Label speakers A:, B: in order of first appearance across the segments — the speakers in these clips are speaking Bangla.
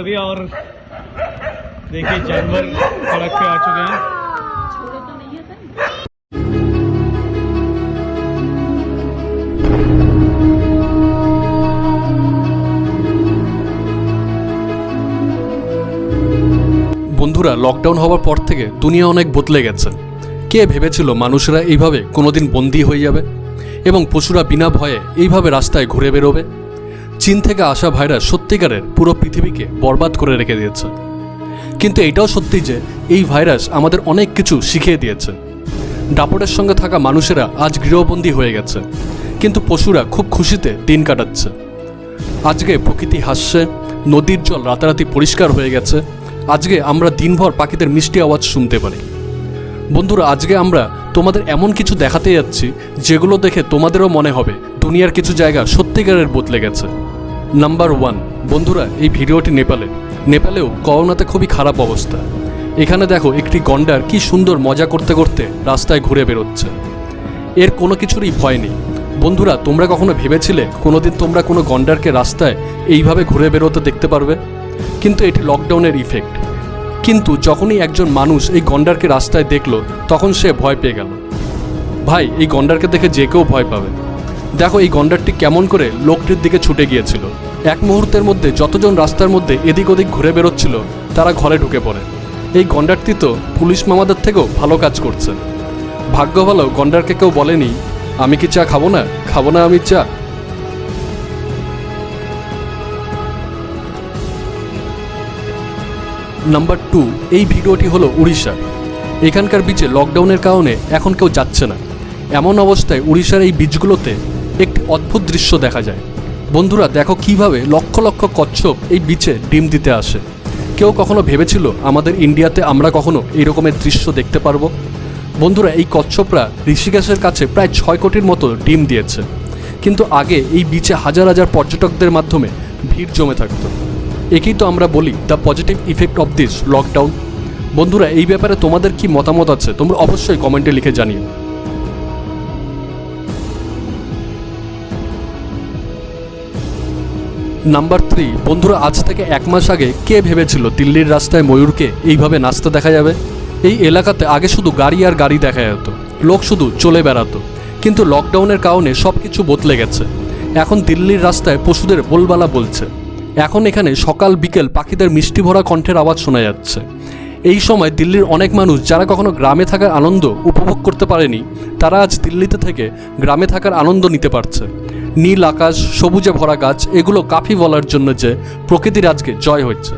A: कर दिया और देखिए जानवर सड़क पे आ चुके हैं।
B: छोड़े तो नहीं है सर।
C: বন্ধুরা, লকডাউন হওয়ার পর থেকে দুনিয়া অনেক বদলে গেছে। কে ভেবেছিল মানুষেরা এইভাবে কোনোদিন বন্দী হয়ে যাবে এবং পশুরা বিনা ভয়ে এইভাবে রাস্তায় ঘুরে বেরোবে? চীন থেকে আসা ভাইরাস সত্যিকারের পুরো পৃথিবীকে বরবাদ করে রেখে দিয়েছে। কিন্তু এটাও সত্যি যে এই ভাইরাস আমাদের অনেক কিছু শিখিয়ে দিয়েছে। দাপটের সঙ্গে থাকা মানুষেরা আজ গৃহবন্দী হয়ে গেছে, কিন্তু পশুরা খুব খুশিতে দিন কাটাচ্ছে। আজকে প্রকৃতি হাসছে, নদীর জল রাতারাতি পরিষ্কার হয়ে গেছে। আজকে আমরা দিনভর পাখিদের মিষ্টি আওয়াজ শুনতে পারি। বন্ধুরা, আজকে আমরা তোমাদের এমন কিছু দেখাতে যাচ্ছি যেগুলো দেখে তোমাদেরও মনে হবে দুনিয়ার কিছু জায়গা সত্যিকারের বদলে গেছে। নাম্বার 1, বন্ধুরা, এই ভিডিওটি নেপালেও করোনাতে খুবই খারাপ অবস্থা। এখানে দেখো একটি গন্ডার কি সুন্দর মজা করতে করতে রাস্তায় ঘুরে বেরোচ্ছে। এর কোনো কিছুরই ভয় নেই। বন্ধুরা, তোমরা কখনো ভেবেছিলে কোনোদিন তোমরা কোনো গন্ডারকে রাস্তায় এইভাবে ঘুরে বেরোতে দেখতে পারবে? কিন্তু এটি লকডাউনের ইফেক্ট। কিন্তু যখনই একজন মানুষ এই গন্ডারকে রাস্তায় দেখলো তখন সে ভয় পেয়ে গেল। ভাই, এই গন্ডারকে দেখে যে কেউ ভয় পাবে। দেখো এই গন্ডারটি কেমন করে লোকটির দিকে ছুটে গিয়েছিল। এক মুহূর্তের মধ্যে যতজন রাস্তার মধ্যে এদিক ওদিক ঘুরে বেরোচ্ছিল তারা ঘরে ঢুকে পড়ে। এই গন্ডারটি তো পুলিশ মামাদের থেকেও ভালো কাজ করছে। ভাগ্য ভালো গন্ডারকে কেউ বলেনি আমি কি চা খাবো না আমি চা। নাম্বার 2, এই ভিডিওটি হলো উড়িষ্যা। এখানকার বিচে লকডাউনের কারণে এখন কেউ যাচ্ছে না। এমন অবস্থায় উড়িষ্যার এই বিচগুলোতে একটি অদ্ভুত দৃশ্য দেখা যায়। বন্ধুরা, দেখো কিভাবে লক্ষ লক্ষ কচ্ছপ এই বিচে ডিম দিতে আসে। কেউ কখনো ভেবেছিল আমাদের ইন্ডিয়াতে আমরা কখনো এই রকমের দৃশ্য দেখতে পারবো? বন্ধুরা, এই কচ্ছপরা ঋষিকেশের কাছে প্রায় 6 কোটির মতো ডিম দিয়েছে। কিন্তু আগে এই বিচে হাজার হাজার পর্যটকদের মাধ্যমে ভিড় জমে থাকতো। একেই তো আমরা বলি the positive effect of this lockdown. বন্ধুরা, এই ব্যাপারে তোমাদের কি মতামত আছে তোমরা অবশ্যই কমেন্টে লিখে জানিও। নাম্বার 3, বন্ধুরা, আজ থেকে 1 মাস আগে কে ভেবেছিল দিল্লির রাস্তায় ময়ূরকে এইভাবে নাচতে দেখা যাবে? এই এলাকাতে আগে শুধু গাড়ি আর গাড়ি দেখা যেত, লোক শুধু চলে বেড়াতো। কিন্তু লকডাউনের কারণে সব কিছু বদলে গেছে। এখন দিল্লির রাস্তায় পশুদের বলবালা বলছে। এখন এখানে সকাল বিকেল পাখিদের মিষ্টি ভরা কণ্ঠের আওয়াজ শোনা যাচ্ছে। এই সময় দিল্লির অনেক মানুষ যারা কখনো গ্রামে থাকার আনন্দ উপভোগ করতে পারেনি তারা আজ দিল্লিতে থেকে গ্রামে থাকার আনন্দ নিতে পারছে। নীল আকাশ, সবুজে ভরা গাছ, এগুলো কাফি বলার জন্য যে প্রকৃতির আজকে জয় হচ্ছে।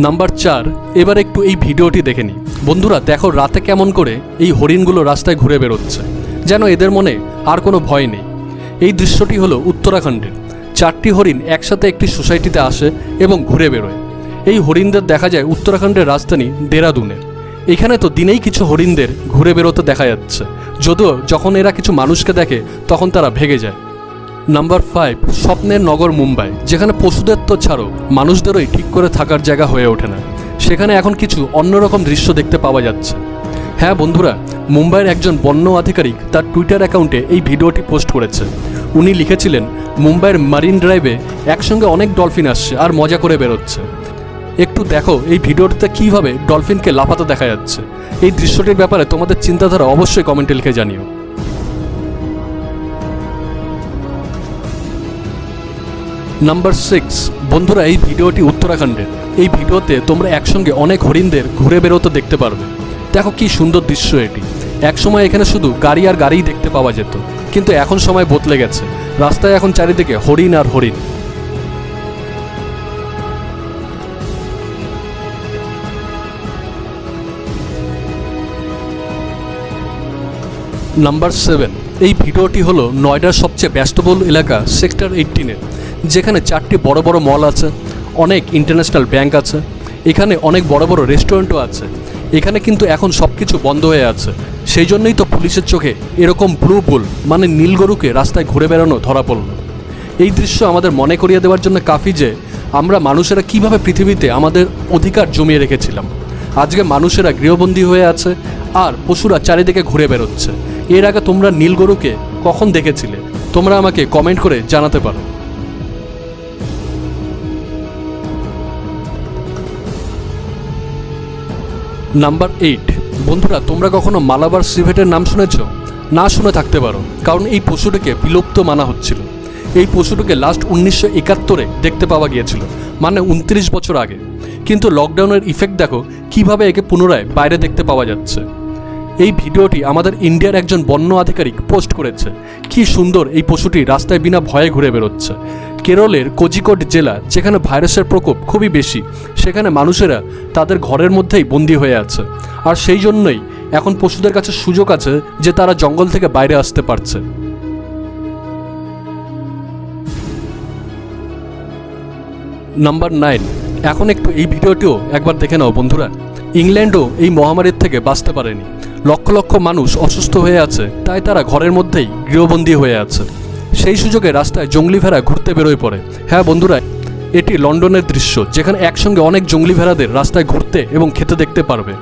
C: নাম্বার 4, এবার একটু এই ভিডিওটি দেখে নিই। বন্ধুরা, দেখো রাতে কেমন করে এই হরিণগুলো রাস্তায় ঘুরে বেরোচ্ছে, যেন এদের মনে আর কোনো ভয় নেই। এই দৃশ্যটি হলো উত্তরাখণ্ডের। 4টি হরিণ একসাথে একটি সোসাইটিতে আসে এবং ঘুরে বেরোয়। এই হরিণদের দেখা যায় উত্তরাখণ্ডের রাজধানী দেরাদুনে। এখানে তো দিনেই কিছু হরিণদের ঘুরে বেরোতে দেখা যাচ্ছে, যদিও যখন এরা কিছু মানুষকে দেখে তখন তারা ভেগে যায়। নাম্বার 5, স্বপ্নের নগর মুম্বাই, যেখানে পশুদের তো ছাড়ো মানুষদেরই ঠিক করে থাকার জায়গা হয়ে ওঠে না। সেখানে এখন কিছু অন্যরকম দৃশ্য দেখতে পাওয়া যাচ্ছে। হ্যাঁ বন্ধুরা, মুম্বাইয়ের একজন বন্য আধিকারিক তার টুইটার অ্যাকাউন্টে এই ভিডিওটি পোস্ট করেছে। উনি লিখেছিলেন মুম্বাইয়ের মারিন ড্রাইভে একসঙ্গে অনেক ডলফিন আসছে আর মজা করে বেরোচ্ছে। একটু দেখো এই ভিডিওটিতে কীভাবে ডলফিনকে লাফাতে দেখা যাচ্ছে। এই দৃশ্যটির ব্যাপারে তোমাদের চিন্তাধারা অবশ্যই কমেন্টে লিখে জানিও। নাম্বার 6, বন্ধুরা, এই ভিডিওটি উত্তরাখণ্ডের। এই ভিডিওতে তোমরা একসঙ্গে অনেক হরিণদের ঘুরে বেরোতে দেখতে পারবে। দেখো কি সুন্দর দৃশ্য এটি। একসময় এখানে শুধু গাড়ি আর গাড়িই দেখতে পাওয়া যেত, কিন্তু এখন সময় বদলে গেছে। রাস্তায় এখন চারিদিকে হরিণ আর হরিণ। নাম্বার 7, এই ভিডিওটি হলো নয়ডার সবচেয়ে ব্যস্তবহুল এলাকা সেক্টর 18-এর, যেখানে 4টি বড় বড় মল আছে, অনেক ইন্টারন্যাশনাল ব্যাংক আছে, এখানে অনেক বড় বড় রেস্টুরেন্টও আছে। এখানে কিন্তু এখন সব কিছু বন্ধ হয়ে আছে। সেই জন্যই তো পুলিশের চোখে এরকম ব্লু বুল মানে নীল গরুকে রাস্তায় ঘুরে বেড়ানো ধরা পড়ল। এই দৃশ্য আমাদের মনে করিয়ে দেওয়ার জন্য কাফি যে আমরা মানুষেরা কিভাবে পৃথিবীতে আমাদের অধিকার জমিয়ে রেখেছিলাম। আজকে মানুষেরা গৃহবন্দী হয়ে আছে আর পশুরা চারিদিকে ঘুরে বেরোচ্ছে। এর আগে তোমরা নীল গরুকে কখন দেখেছিলে? তোমরা আমাকে কমেন্ট করে জানাতে পারো। নাম্বার 8, বন্ধুরা তোমরা কখনো মালাবার সিভেটের নাম শুনেছ? না শুনে থাকতে পারো, কারণ এই পশুটিকে বিলুপ্ত মানা হচ্ছিল। এই পশুটিকে লাস্ট 1971-এ দেখতে পাওয়া গিয়েছিল, মানে 29 বছর আগে। কিন্তু লকডাউনের ইফেক্ট দেখো কিভাবে একে পুনরায় বাইরে দেখতে পাওয়া যাচ্ছে। এই ভিডিওটি আমাদের ইন্ডিয়ার একজন বন্য আধিকারিক পোস্ট করেছে। কি সুন্দর এই পশুটি রাস্তায় বিনা ভয়ে ঘুরে বেরোচ্ছে। কেরলের কোজিকোড জেলা, যেখানে ভাইরাসের প্রকোপ খুবই বেশি, সেখানে মানুষেরা তাদের ঘরের মধ্যেই বন্দী হয়ে আছে। আর সেই জন্যই এখন পশুদের কাছে সুযোগ আছে যে তারা জঙ্গল থেকে বাইরে আসতে পারছে। নাম্বার 9, এখন একটু এই ভিডিওটিও একবার দেখে নাও বন্ধুরা। ইংল্যান্ডও এই মহামারীর থেকে বাঁচতে পারেনি। লক্ষ লক্ষ মানুষ অসুস্থ হয়ে আছে, তাই তারা ঘরের মধ্যেই গৃহবন্দী হয়ে আছে। সেই সুযোগে রাস্তায় জঙ্গলি ভেড়া ঘুরতে বেরোয় পড়ে। হ্যাঁ বন্ধুরা, এটি লন্ডনের দৃশ্য, যেখানে একসঙ্গে অনেক জঙ্গলি ভেড়াদের রাস্তায় ঘুরতে এবং খেতে দেখতে পারবে।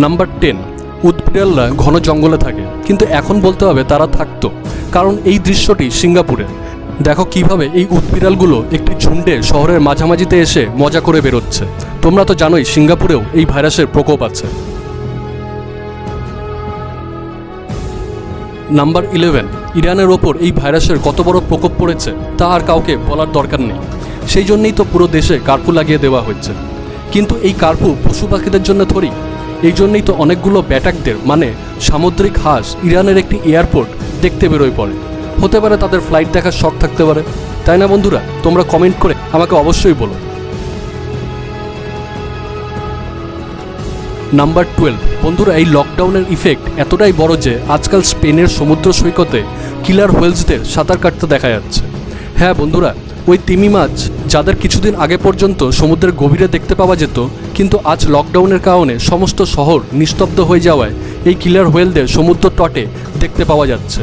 C: নাম্বার 10, উটবিড়ালরা ঘন জঙ্গলে থাকে, কিন্তু এখন বলতে হবে তারা থাকতো, কারণ এই দৃশ্যটি সিঙ্গাপুরের। দেখো কিভাবে এই উটবিড়ালগুলো একটি ঝুন্ডে শহরের মাঝামাঝিতে এসে মজা করে বেরোচ্ছে। তোমরা তো জানোই সিঙ্গাপুরেও এই ভাইরাসের প্রকোপ আছে। নাম্বার 11, ইরানের ওপর এই ভাইরাসের কত বড় প্রকোপ পড়েছে তা আর কাউকে বলার দরকার নেই। সেই জন্যই তো পুরো দেশে কার্ফু লাগিয়ে দেওয়া হচ্ছে। কিন্তু এই কার্ফু পশু পাখিদের জন্য থরি। এই জন্যই তো অনেকগুলো ব্যাটাকদের, মানে সামুদ্রিক হাঁস, ইরানের একটি এয়ারপোর্ট দেখতে বেরোয় পড়ে। হতে পারে তাদের ফ্লাইট দেখার শখ থাকতে পারে, তাই না বন্ধুরা? তোমরা কমেন্ট করে আমাকে অবশ্যই বলো। নাম্বার 12, বন্ধুরা এই লকডাউনের ইফেক্ট এতটাই বড় যে আজকাল স্পেনের সমুদ্র সৈকতে কিলার হোয়েলসদের সাঁতার কাটতে দেখা যাচ্ছে। হ্যাঁ বন্ধুরা, ওই তিমি মাছ যাদের কিছুদিন আগে পর্যন্ত সমুদ্রের গভীরে দেখতে পাওয়া যেত, কিন্তু আজ লকডাউনের কারণে সমস্ত শহর নিস্তব্ধ হয়ে যাওয়ায় এই কিলার হোয়েলদের সমুদ্র তটে দেখতে পাওয়া যাচ্ছে।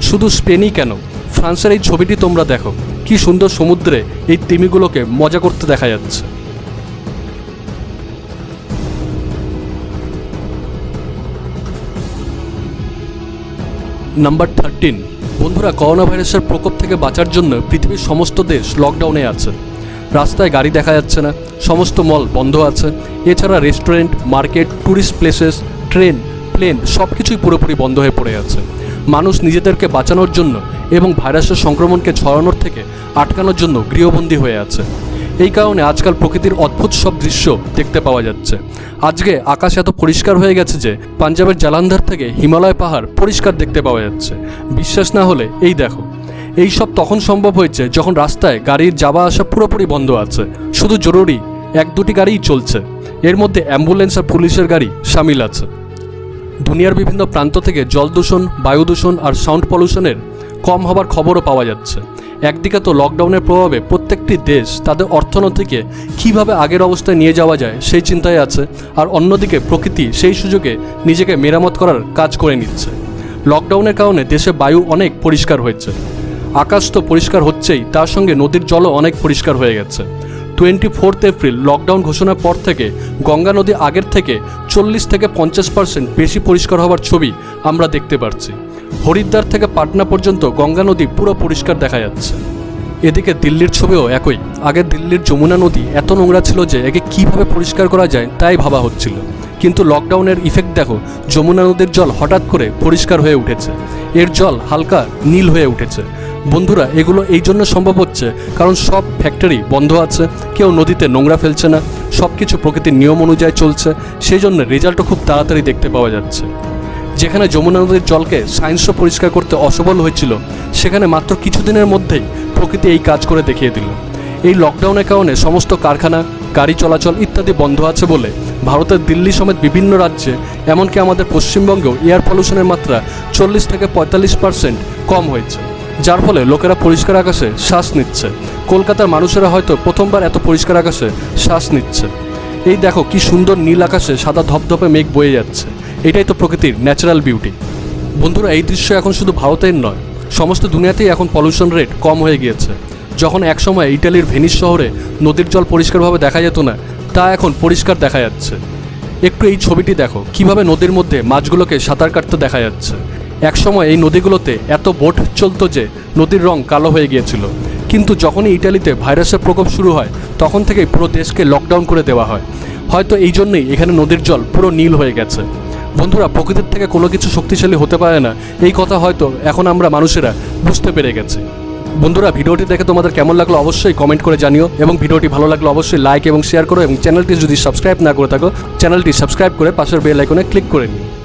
C: শুধু স্পেনই কেন, ফ্রান্সের এই ছবিটি তোমরা দেখো, কি সুন্দর সমুদ্রে এই তিমিগুলোকে মজা করতে দেখা যাচ্ছে। নাম্বার 13, বন্ধুরা করোনা ভাইরাসের প্রকোপ থেকে বাঁচার জন্য পৃথিবীর সমস্ত দেশ লকডাউনে আছে। রাস্তায় গাড়ি দেখা যাচ্ছে না, সমস্ত মল বন্ধ আছে। এছাড়া restaurant, market, tourist places, train, plane সব কিছুই পুরোপুরি বন্ধ হয়ে পড়ে আছে। মানুষ নিজেদেরকে বাঁচানোর জন্য এবং ভাইরাসের সংক্রমণকে ছড়ানোর থেকে আটকানোর জন্য গৃহবন্দী হয়ে আছে। এই কারণে আজকাল প্রকৃতির অদ্ভুত সব দৃশ্য দেখতে পাওয়া যাচ্ছে। আজকে আকাশ এত পরিষ্কার হয়ে গেছে যে পাঞ্জাবের জালান্ধার থেকে হিমালয় পাহাড় পরিষ্কার দেখতে পাওয়া যাচ্ছে। বিশ্বাস না হলে এই দেখো। এই সব তখন সম্ভব হয়েছে যখন রাস্তায় গাড়ির যাওয়া আসা পুরোপুরি বন্ধ আছে, শুধু জরুরি 1-2টি গাড়িই চলছে। এর মধ্যে অ্যাম্বুলেন্স আর পুলিশের গাড়ি সামিল আছে। দুনিয়ার বিভিন্ন প্রান্ত থেকে জল দূষণ, বায়ু দূষণ আর সাউন্ড পলিউশনের কম হবার খবরও পাওয়া যাচ্ছে। একদিকে তো লকডাউনের প্রভাবে প্রত্যেকটি দেশ তাদের অর্থনীতিকে কীভাবে আগের অবস্থায় নিয়ে যাওয়া যায় সেই চিন্তায় আছে, আর অন্যদিকে প্রকৃতি সেই সুযোগে নিজেকে মেরামত করার কাজ করে নিচ্ছে। লকডাউনের কারণে দেশে বায়ু অনেক পরিষ্কার হয়েছে, আকাশ তো পরিষ্কার হচ্ছেই, তার সঙ্গে নদীর জলও অনেক পরিষ্কার হয়ে গেছে। 24 এপ্রিল লকডাউন ঘোষণার পর থেকে গঙ্গা নদী আগের থেকে 40-50% বেশি পরিষ্কার হওয়ার ছবি আমরা দেখতে পাচ্ছি। হরিদ্বার থেকে পাটনা পর্যন্ত গঙ্গা নদী পুরো পরিষ্কার দেখা যাচ্ছে। এদিকে দিল্লির ছবিও একই। আগে দিল্লির যমুনা নদী এত নোংরা ছিল যে একে কীভাবে পরিষ্কার করা যায় তাই ভাবা হচ্ছিল। কিন্তু লকডাউনের ইফেক্ট দেখো, যমুনা নদীর জল হঠাৎ করে পরিষ্কার হয়ে উঠেছে। এর জল হালকা নীল হয়ে উঠেছে। বন্ধুরা এগুলো এই জন্য সম্ভব হচ্ছে কারণ সব ফ্যাক্টরি বন্ধ আছে, কেউ নদীতে নোংরা ফেলছে না, সব কিছু প্রকৃতির নিয়ম অনুযায়ী চলছে। সেই জন্য রেজাল্টও খুব তাড়াতাড়ি দেখতে পাওয়া যাচ্ছে। যেখানে যমুনা নদীর জলকে সায়েন্সও পরিষ্কার করতে অসফল হয়েছিল, সেখানে মাত্র কিছুদিনের মধ্যেই প্রকৃতি এই কাজ করে দেখিয়ে দিল। এই লকডাউনের কারণে সমস্ত কারখানা, গাড়ি চলাচল ইত্যাদি বন্ধ আছে বলে ভারতের দিল্লি সমেত বিভিন্ন রাজ্যে, এমনকি আমাদের পশ্চিমবঙ্গেও এয়ার পলিউশনের মাত্রা 40-45% কম হয়েছে, যার ফলে লোকেরা পরিষ্কার আকাশে শ্বাস নিচ্ছে। কলকাতার মানুষেরা হয়তো প্রথমবার এত পরিষ্কার আকাশে শ্বাস নিচ্ছে। এই দেখো কি সুন্দর নীল আকাশে সাদা ধপধপে মেঘ বয়ে যাচ্ছে। এটাই তো প্রকৃতির ন্যাচারাল বিউটি। বন্ধুরা এই দৃশ্য এখন শুধু ভারতের নয়, সমস্ত দুনিয়াতেই এখন পলিউশন রেট কম হয়ে গিয়েছে। যখন একসময় ইটালির ভেনিস শহরে নদীর জল পরিষ্কারভাবে দেখা যেত না, তা এখন পরিষ্কার দেখা যাচ্ছে। একটু এই ছবিটি দেখো, কিভাবে নদীর মধ্যে মাছগুলোকে সাঁতার কাটতে দেখা যাচ্ছে। একসময় এই নদীগুলোতে এত বোট চলতো যে নদীর রং কালো হয়ে গিয়েছিল, কিন্তু যখনই ইটালিতে ভাইরাসের প্রকোপ শুরু হয় তখন থেকেই পুরো দেশকে লকডাউন করে দেওয়া হয়। হয়তো এই জন্যই এখানে নদীর জল পুরো নীল হয়ে গেছে। বন্ধুরা, প্রকৃতির থেকে কোনো কিছু শক্তিশালী হতে পারে না, এই কথা হয়তো এখন আমরা মানুষেরা বুঝতে পেরে গেছি। বন্ধুরা, ভিডিওটি দেখে তোমাদের কেমন লাগলো অবশ্যই কমেন্ট করে জানিও, এবং ভিডিওটি ভালো লাগলে অবশ্যই লাইক এবং শেয়ার করো, এবং চ্যানেলটি যদি সাবস্ক্রাইব না করে থাকো চ্যানেলটি সাবস্ক্রাইব করে পাশের বেল আইকনে ক্লিক করে নিও।